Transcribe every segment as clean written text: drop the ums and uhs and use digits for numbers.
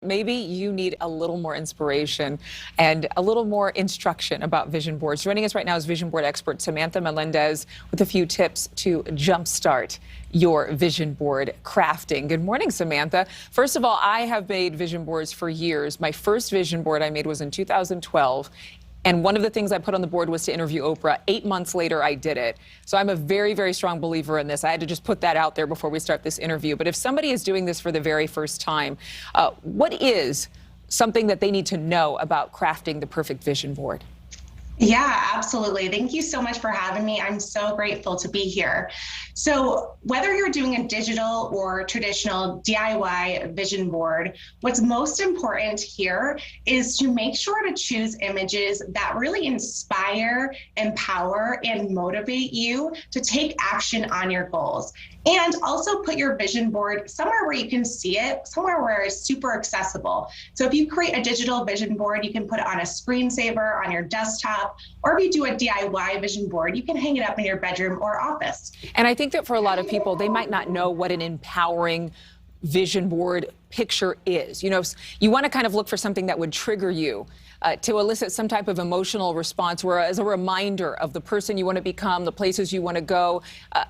Maybe you need a little more inspiration and a little more instruction about vision boards. Joining us right now is vision board expert Samantha Melendez with a few tips to jumpstart your vision board crafting. Good morning, Samantha. First of all, I have made vision boards for years. My first vision board I made was in 2012. And one of the things I put on the board was to interview Oprah. 8 months later, I did it. So I'm a very, very strong believer in this. I had to just put that out there before we start this interview. But if somebody is doing this for the very first time, what is something that they need to know about crafting the perfect vision board? Yeah, absolutely. Thank you so much for having me. I'm so grateful to be here. So whether you're doing a digital or traditional DIY vision board, what's most important here is to make sure to choose images that really inspire, empower, and motivate you to take action on your goals. And also put your vision board somewhere where you can see it, somewhere where it's super accessible. So if you create a digital vision board, you can put it on a screensaver on your desktop, or if you do a DIY vision board, you can hang it up in your bedroom or office. And I think that for a lot of people, they might not know what an empowering vision board picture is. You know, you want to kind of look for something that would trigger you to elicit some type of emotional response, where as a reminder of the person you want to become, the places you want to go.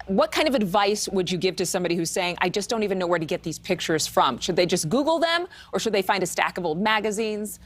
What kind of advice would you give to somebody who's saying, I just don't even know where to get these pictures from? Should they just Google them, or should they find a stack of old magazines?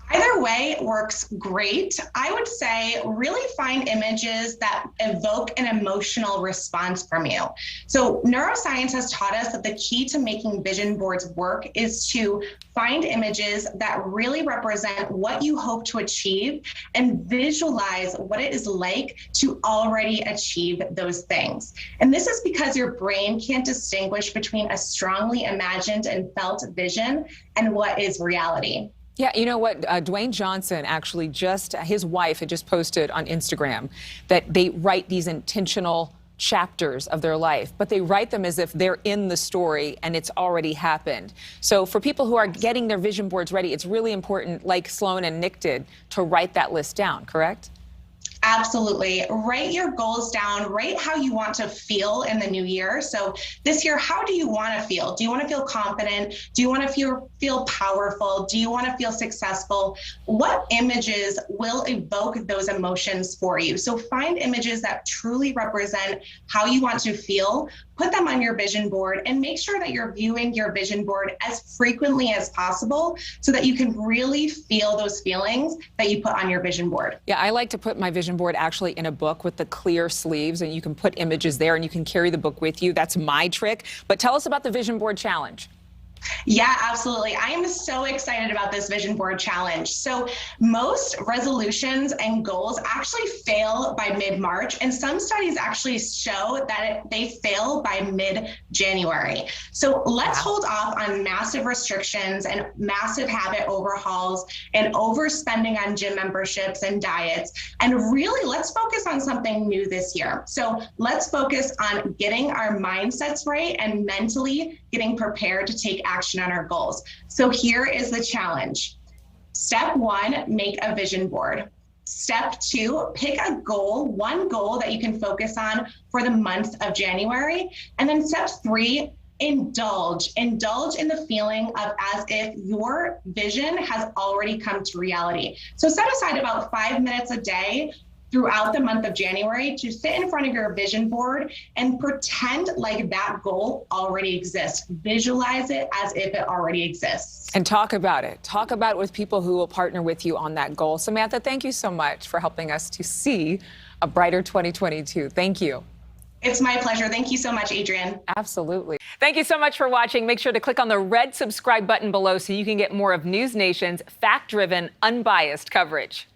Either way works great. I would say really find images that evoke an emotional response from you. So neuroscience has taught us that the key to making vision boards work is to find images that really represent what you hope to achieve and visualize what it is like to already achieve those things. And this is because your brain can't distinguish between a strongly imagined and felt vision and what is reality. Yeah, you know what? Dwayne Johnson actually his wife had just posted on Instagram that they write these intentional chapters of their life, but they write them as if they're in the story and it's already happened. So for people who are getting their vision boards ready, it's really important, like Sloan and Nick did, to write that list down, correct? Absolutely. Write your goals down, write how you want to feel in the new year. So this year, how do you want to feel? Do you want to feel confident? Do you want to feel powerful? Do you want to feel successful? What images will evoke those emotions for you? So find images that truly represent how you want to feel, put them on your vision board, and make sure that you're viewing your vision board as frequently as possible so that you can really feel those feelings that you put on your vision board. Yeah, I like to put my vision board actually in a book with the clear sleeves, and you can put images there and you can carry the book with you. That's my trick. But tell us about the Vision Board Challenge. Yeah, absolutely. I am so excited about this vision board challenge. So most resolutions and goals actually fail by mid-March, and some studies actually show that they fail by mid-January. So let's hold off on massive restrictions and massive habit overhauls and overspending on gym memberships and diets. And really, let's focus on something new this year. So let's focus on getting our mindsets right and mentally getting prepared to take action on our goals. So here is the challenge. Step 1, make a vision board. Step 2, pick a goal, one goal that you can focus on for the month of January. And then step 3, indulge in the feeling of as if your vision has already come to reality. So set aside about 5 minutes a day throughout the month of January to sit in front of your vision board and pretend like that goal already exists. Visualize it as if it already exists. And talk about it. Talk about it with people who will partner with you on that goal. Samantha, thank you so much for helping us to see a brighter 2022. Thank you. It's my pleasure. Thank you so much, Adrienne. Absolutely. Thank you so much for watching. Make sure to click on the red subscribe button below so you can get more of NewsNation's fact-driven, unbiased coverage.